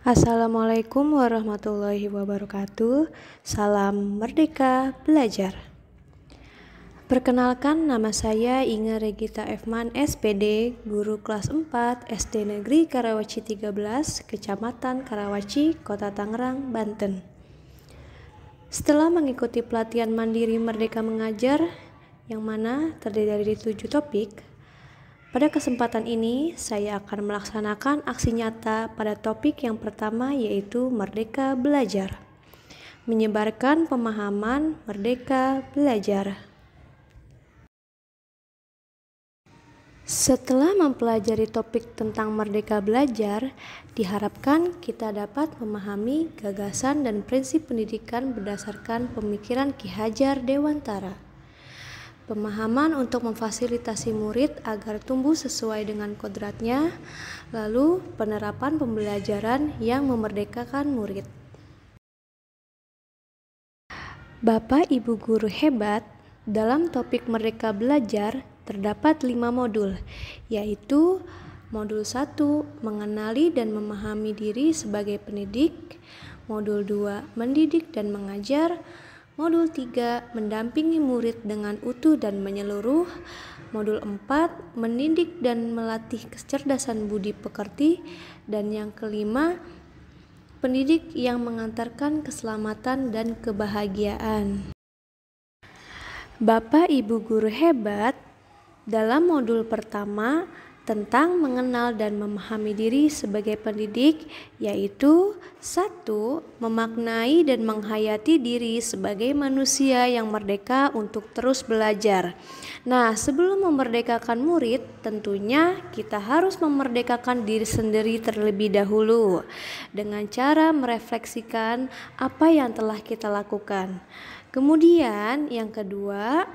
Assalamualaikum warahmatullahi wabarakatuh. Salam Merdeka Belajar. Perkenalkan, nama saya Inga Regita Efman SPD, guru kelas 4 SD Negeri Karawaci 13, Kecamatan Karawaci, Kota Tangerang, Banten. Setelah mengikuti pelatihan mandiri Merdeka Mengajar yang mana terdiri dari 7 topik, pada kesempatan ini, saya akan melaksanakan aksi nyata pada topik yang pertama, yaitu Merdeka Belajar. Menyebarkan pemahaman Merdeka Belajar. Setelah mempelajari topik tentang Merdeka Belajar, diharapkan kita dapat memahami gagasan dan prinsip pendidikan berdasarkan pemikiran Ki Hajar Dewantara. Pemahaman untuk memfasilitasi murid agar tumbuh sesuai dengan kodratnya, lalu penerapan pembelajaran yang memerdekakan murid. Bapak Ibu guru hebat, dalam topik Merdeka Belajar terdapat 5 modul, yaitu modul 1, mengenali dan memahami diri sebagai pendidik, modul 2, mendidik dan mengajar, modul 3, mendampingi murid dengan utuh dan menyeluruh. Modul 4, mendidik dan melatih kecerdasan budi pekerti. Dan yang kelima, pendidik yang mengantarkan keselamatan dan kebahagiaan. Bapak Ibu guru hebat, dalam modul pertama tentang mengenal dan memahami diri sebagai pendidik, yaitu 1. Memaknai dan menghayati diri sebagai manusia yang merdeka untuk terus belajar. Nah, sebelum memerdekakan murid, tentunya kita harus memerdekakan diri sendiri terlebih dahulu dengan cara merefleksikan apa yang telah kita lakukan. Kemudian yang kedua,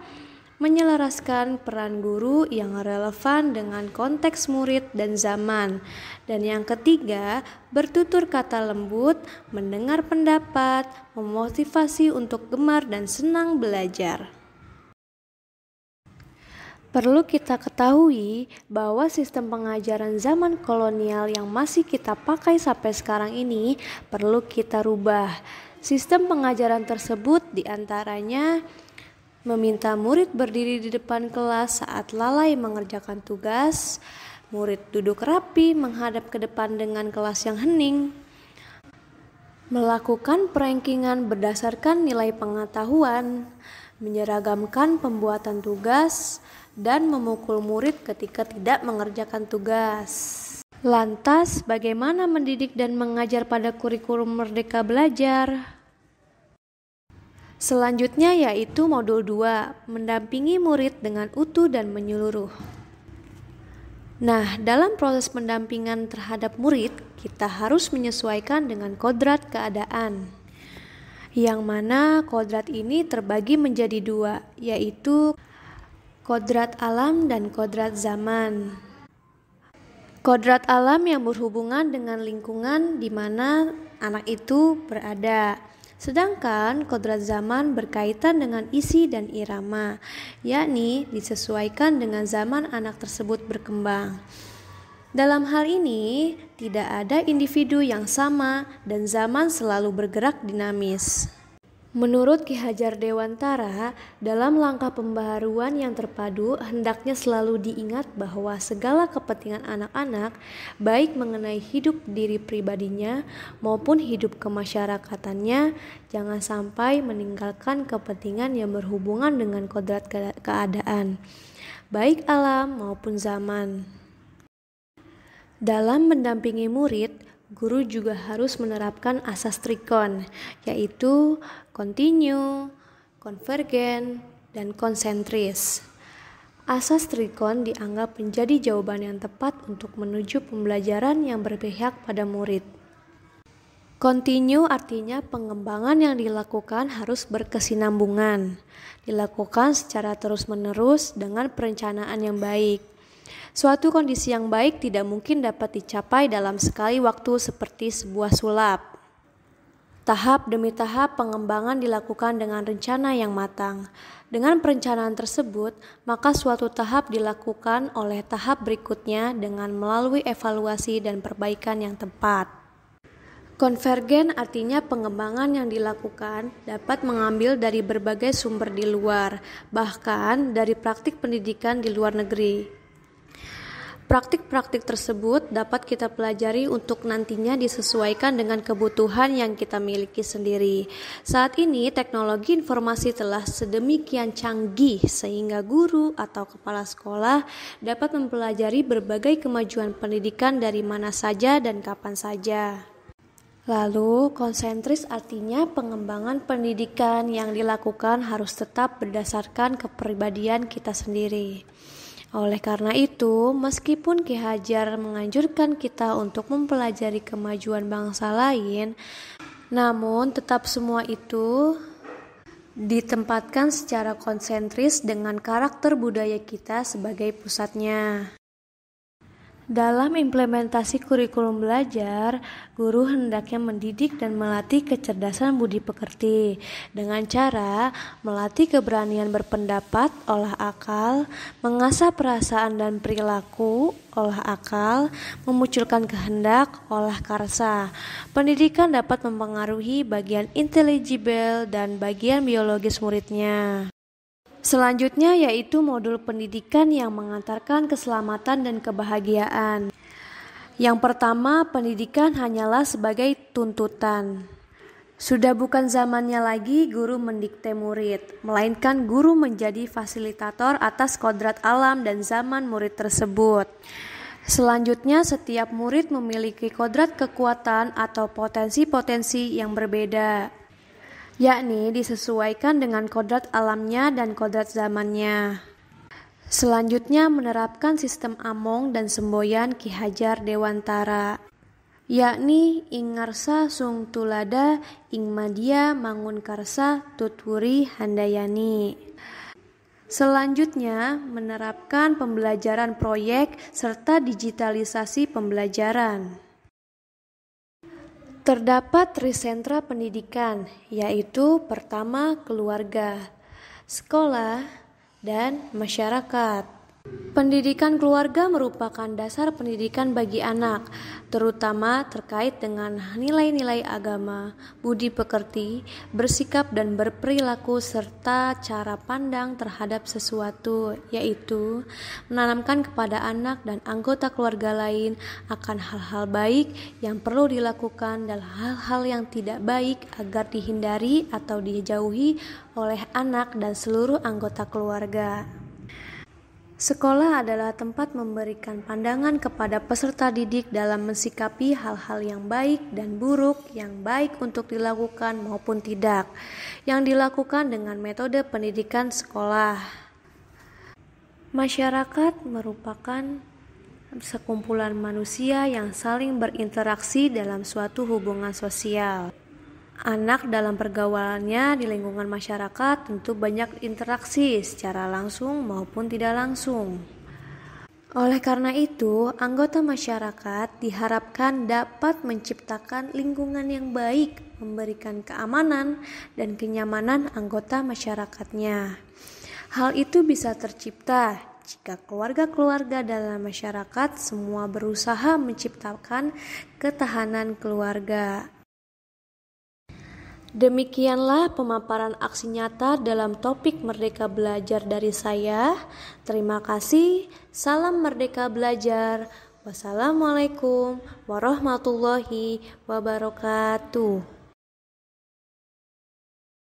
menyelaraskan peran guru yang relevan dengan konteks murid dan zaman. Dan yang ketiga, bertutur kata lembut, mendengar pendapat, memotivasi untuk gemar dan senang belajar. Perlu kita ketahui bahwa sistem pengajaran zaman kolonial yang masih kita pakai sampai sekarang ini perlu kita rubah. Sistem pengajaran tersebut diantaranya meminta murid berdiri di depan kelas saat lalai mengerjakan tugas, murid duduk rapi menghadap ke depan dengan kelas yang hening, melakukan perankingan berdasarkan nilai pengetahuan, menyeragamkan pembuatan tugas, dan memukul murid ketika tidak mengerjakan tugas. Lantas, bagaimana mendidik dan mengajar pada kurikulum Merdeka Belajar? Selanjutnya yaitu modul 2, mendampingi murid dengan utuh dan menyeluruh. Nah, dalam proses pendampingan terhadap murid, kita harus menyesuaikan dengan kodrat keadaan. Yang mana kodrat ini terbagi menjadi 2, yaitu kodrat alam dan kodrat zaman. Kodrat alam yang berhubungan dengan lingkungan di mana anak itu berada. Sedangkan kodrat zaman berkaitan dengan isi dan irama, yakni disesuaikan dengan zaman anak tersebut berkembang. Dalam hal ini, tidak ada individu yang sama dan zaman selalu bergerak dinamis. Menurut Ki Hajar Dewantara, dalam langkah pembaharuan yang terpadu, hendaknya selalu diingat bahwa segala kepentingan anak-anak, baik mengenai hidup diri pribadinya maupun hidup kemasyarakatannya, jangan sampai meninggalkan kepentingan yang berhubungan dengan kodrat keadaan, baik alam maupun zaman. Dalam mendampingi murid, guru juga harus menerapkan asas trikon, yaitu kontinu, konvergen, dan konsentris. Asas trikon dianggap menjadi jawaban yang tepat untuk menuju pembelajaran yang berpihak pada murid. Kontinu artinya pengembangan yang dilakukan harus berkesinambungan, dilakukan secara terus-menerus dengan perencanaan yang baik. Suatu kondisi yang baik tidak mungkin dapat dicapai dalam sekali waktu seperti sebuah sulap. Tahap demi tahap pengembangan dilakukan dengan rencana yang matang. Dengan perencanaan tersebut, maka suatu tahap dilakukan oleh tahap berikutnya dengan melalui evaluasi dan perbaikan yang tepat. Konvergen artinya pengembangan yang dilakukan dapat mengambil dari berbagai sumber di luar, bahkan dari praktik pendidikan di luar negeri. Praktik-praktik tersebut dapat kita pelajari untuk nantinya disesuaikan dengan kebutuhan yang kita miliki sendiri. Saat ini teknologi informasi telah sedemikian canggih sehingga guru atau kepala sekolah dapat mempelajari berbagai kemajuan pendidikan dari mana saja dan kapan saja. Lalu, konsentris artinya pengembangan pendidikan yang dilakukan harus tetap berdasarkan kepribadian kita sendiri. Oleh karena itu, meskipun Ki Hajar menganjurkan kita untuk mempelajari kemajuan bangsa lain, namun tetap semua itu ditempatkan secara konsentris dengan karakter budaya kita sebagai pusatnya. Dalam implementasi kurikulum belajar, guru hendaknya mendidik dan melatih kecerdasan budi pekerti dengan cara melatih keberanian berpendapat, olah akal, mengasah perasaan dan perilaku, olah akal, memunculkan kehendak, olah karsa. Pendidikan dapat mempengaruhi bagian intelligible dan bagian biologis muridnya. Selanjutnya yaitu modul pendidikan yang mengantarkan keselamatan dan kebahagiaan. Yang pertama, pendidikan hanyalah sebagai tuntutan. Sudah bukan zamannya lagi guru mendikte murid, melainkan guru menjadi fasilitator atas kodrat alam dan zaman murid tersebut. Selanjutnya, setiap murid memiliki kodrat kekuatan atau potensi-potensi yang berbeda, yakni disesuaikan dengan kodrat alamnya dan kodrat zamannya. Selanjutnya menerapkan sistem among dan semboyan Ki Hajar Dewantara, yakni ing ngarsa sung tulada ing madya mangun karsa tutwuri handayani. Selanjutnya menerapkan pembelajaran proyek serta digitalisasi pembelajaran. Terdapat trisentra pendidikan, yaitu pertama keluarga, sekolah, dan masyarakat. Pendidikan keluarga merupakan dasar pendidikan bagi anak, terutama terkait dengan nilai-nilai agama, budi pekerti, bersikap dan berperilaku serta cara pandang terhadap sesuatu, yaitu menanamkan kepada anak dan anggota keluarga lain akan hal-hal baik yang perlu dilakukan dan hal-hal yang tidak baik agar dihindari atau dijauhi oleh anak dan seluruh anggota keluarga. Sekolah adalah tempat memberikan pandangan kepada peserta didik dalam mensikapi hal-hal yang baik dan buruk, yang baik untuk dilakukan maupun tidak, yang dilakukan dengan metode pendidikan sekolah. Masyarakat merupakan sekumpulan manusia yang saling berinteraksi dalam suatu hubungan sosial. Anak dalam pergaulannya di lingkungan masyarakat tentu banyak interaksi secara langsung maupun tidak langsung. Oleh karena itu, anggota masyarakat diharapkan dapat menciptakan lingkungan yang baik, memberikan keamanan dan kenyamanan anggota masyarakatnya. Hal itu bisa tercipta jika keluarga-keluarga dalam masyarakat semua berusaha menciptakan ketahanan keluarga. Demikianlah pemaparan aksi nyata dalam topik Merdeka Belajar dari saya. Terima kasih. Salam Merdeka Belajar. Wassalamualaikum warahmatullahi wabarakatuh.